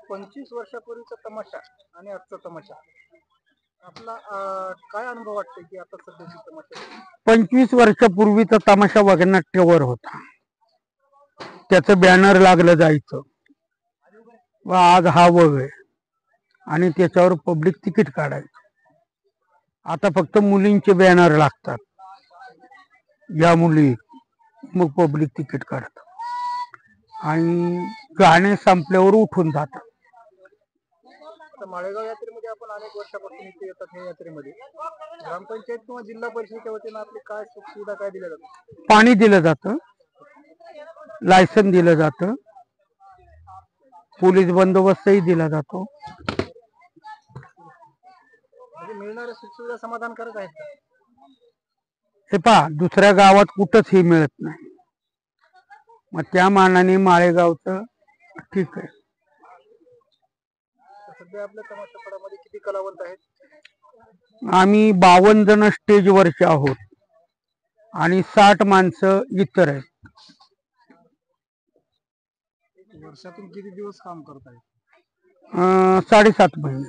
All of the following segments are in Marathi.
पंचवीस वर्षापूर्वीचा तमाशा आणि आजचा तमाशा आपला काय अनुभव वाटतो की आता सध्याची तमाशा? 25 वर्षापूर्वीचा तमाशा वगनाट्यवर होता, त्याचं बॅनर लागलं जायचं व आज हा वग आहे आणि त्याच्यावर पब्लिक तिकीट काढायचं. आता फक्त मुलींचे बॅनर लागतात, या मुली मग पब्लिक तिकीट काढत आणि गाणे संपल्यावर उठून जातात. माळेगाव यात्रेमध्ये आपण अनेक वर्षापासून इथे येतात. ह्या यात्रेमध्ये ग्रामपंचायत किंवा जिल्हा परिषदेच्या वतीनं आपली काय सुविधा काय दिल्या जातात? पाणी दिलं जातं, लायसन दिलं जातं, पोलीस बंदोबस्तही दिला जातो. म्हणजे मिळणाऱ्या सुविधा समाधानकारक आहेत का? हे पहा, दुसऱ्या गावात कुठंच हे मिळत नाही, मग त्या मानाने माळेगावचं ठीक आहे. सध्या आपल्या तमाशापडामध्ये किती कलावंत आहेत? आम्ही 52 जण स्टेजवरचे आहोत आणि 60 माणसं इतर आहेत. वर्षातून किती दिवस काम करतायत? 7.5 महिने.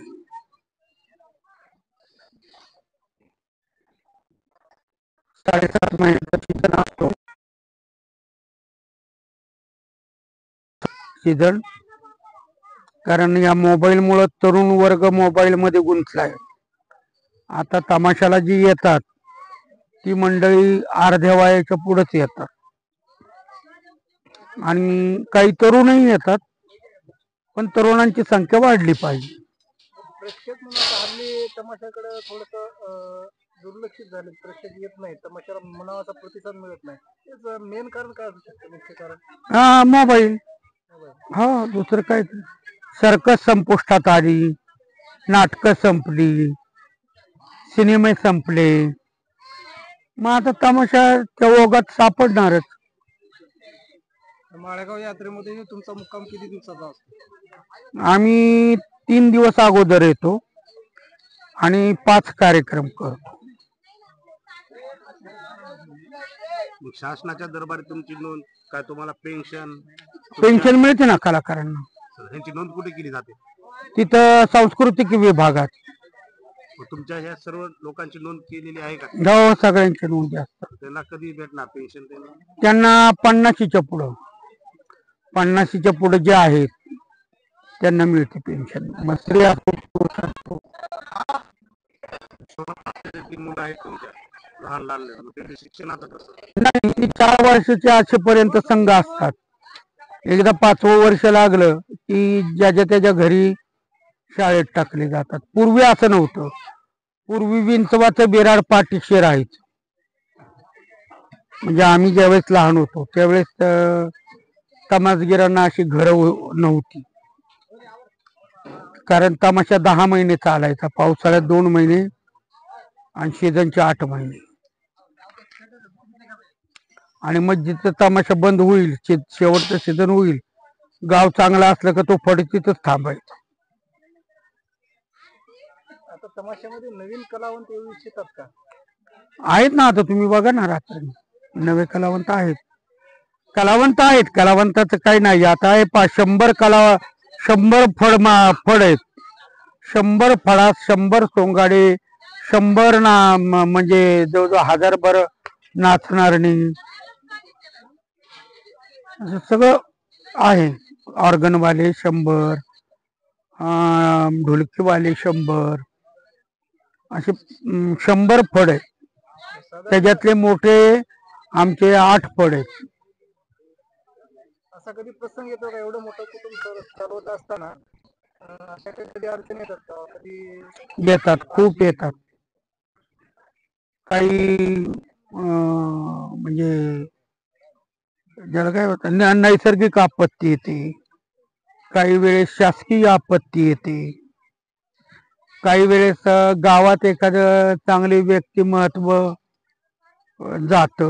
7.5 महिन्याचा सीझन असतो. सीझन कारण या मोबाईल मुळे तरुण वर्ग मोबाईल मध्ये गुंतलाय. आता तमाशाला जी येतात ती मंडळी अर्ध्या वयाच्या पुढेच येतात आणि काही तरुणही येतात, पण तरुणांची संख्या वाढली पाहिजे. प्रेक्षक म्हणून हल्ली तमाशाकडे थोडस दुर्लक्षित झाले, प्रेक्षक येत नाही, तमाशाला म्हणावाचा प्रतिसाद मिळत नाही. त्याचं मेन कारण काय असू शकतं? मुख्य कारण मोबाईल. हो, दुसरं काय. सर्कस संपुष्टात आली, नाटकं संपली, सिनेमे संपले, मग आता तमाशा त्या ओघात सापडणारच. माळेगाव यात्रेमध्ये तुमचा मुक्काम किती दिवसाचा असतो? आम्ही 3 दिवस अगोदर येतो आणि 5 कार्यक्रम करतो. शासनाच्या दरबारी तुमची नोंद काय? तुम्हाला पेन्शन मिळते ना कलाकारांना. त्यांची नोंद कुठे केली जाते? तिथं सांस्कृतिक विभागात. तुमच्या ह्या सर्व लोकांची नोंद केलेली आहे का? हो, सगळ्यांची नोंद असतात. त्यांना कधी भेटणार पेन्शन? त्यांना 50च्या पुढं, 50च्या पुढे जे आहेत त्यांना मिळते पेन्शन. मग स्त्री असो, पुरुष असो. मुलं आहेत तुमच्या लहान लहान, शिक्षणाचं कसं? नाही, ती 4 वर्षाचे असेपर्यंत संघ असतात. एकदा 5वं वर्ष लागलं की ज्याच्या त्याच्या घरी शाळेत टाकले जातात. पूर्वी असं नव्हतं. पूर्वी विंचवाचं बिराड पाठीशी राहायचं. म्हणजे आम्ही ज्यावेळेस लहान होतो त्यावेळेस तमासगिरांना अशी घरं नव्हती, कारण तमाशा 10 महिने चालायचा. पावसाळ्यात 2 महिने आणि सीझनचे 8 महिने. आणि मग जिथं तमाशा बंद होईल, शेवटचं सीझन होईल, गाव चांगला असलं का तो फडतीतच थांबायचा. आता तमाशामध्ये नवीन कलावंत येऊ इच्छितात का? आहेत ना, आता तुम्ही बघा ना, रात्री नवे कलावंत आहेत. कलावंताचं काही नाही. आता आहे 100 फड आहेत. 100 फळात 100 सोंगाडे, 100 म्हणजे जवळजवळ 1000 नाचणारणी, असं सगळं आहे. ऑर्गनवाले 100, ढोलकीवाले 100, असे 100 फड आहेत. साधारण त्याच्यातले मोठे आमचे 8 फड आहेत. असा कधी प्रसंग येतो का एवढं मोठं कुटुंब चालवत असताना अशा काही कधी अडचणी येतात का कधी? येतात, खूप येतात. काही म्हणजे ज्याला काय होतं, नैसर्गिक आपत्ती येते, काही वेळेस शासकीय आपत्ती येते, काही वेळेस गावात एखादं चांगले व्यक्तिमत्व जात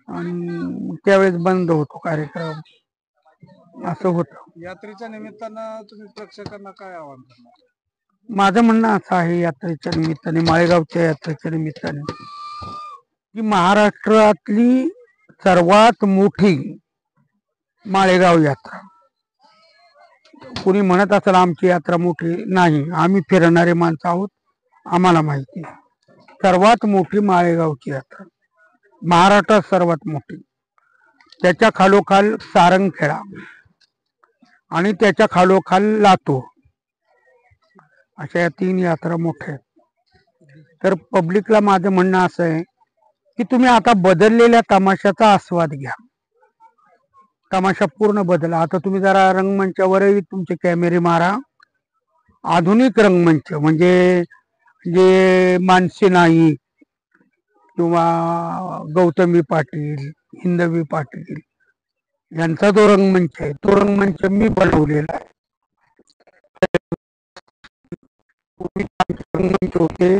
आणि त्यावेळेस बंद होतो कार्यक्रम, असं होतं. यात्रेच्या निमित्तानं तुम्ही प्रेक्षकांना काय आवाहन करणार? माझं म्हणणं असं आहे, यात्रेच्या निमित्ताने, माळेगावच्या यात्रेच्या निमित्ताने, की महाराष्ट्रातली सर्वात मोठी माळेगाव यात्रा. कुणी म्हणत असेल आमची यात्रा मोठी नाही, आम्ही फिरणारे माणसं आहोत, आम्हाला माहिती. सर्वात मोठी माळेगावची यात्रा, महाराष्ट्रात सर्वात मोठी. त्याच्या खालोखाल सारंगखेडा आणि त्याच्या खालोखाल लातूर, अशा या 3 यात्रा मोठ्या आहेत. तर पब्लिकला माझं म्हणणं असं आहे की तुम्ही आता बदललेल्या तमाशाचा आस्वाद घ्या. तमाशा पूर्ण बदला. आता तुम्ही जरा रंगमंचावरही तुमचे कॅमेरे मारा. आधुनिक रंगमंच म्हणजे जे मानसी नाईक किंवा गौतमी पाटील, हिंदवी पाटील यांचा जो रंगमंच आहे, तो रंगमंच मी बनवलेला आहे. रंगमंच होते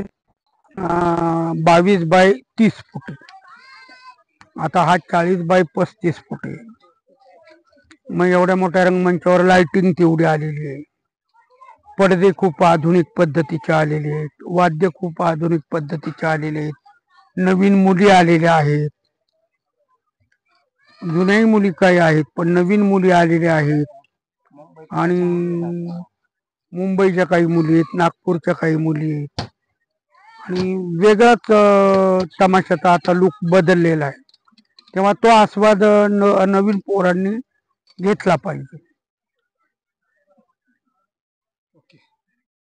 22 बाय 30 फुट, आता हा 40 बाय 35 फुट आहे. मग एवढ्या मोठ्या रंगमंचावर लाइटिंग तेवढी आलेली आहे, पडदे खूप आधुनिक पद्धतीचे आलेले आहेत, वाद्य खूप आधुनिक पद्धतीचे आलेले आहेत, नवीन मुली आलेल्या आहेत, जुन्याही मुली काही आहेत पण नवीन मुली आलेल्या आहेत, आणि मुंबईच्या काही मुली आहेत, नागपूरच्या काही मुली आहेत, आणि वेगळाच तमाशाचा आता लुक बदललेला आहे. तेव्हा तो आस्वाद नवीन पोरांनी घेतला पाहिजे.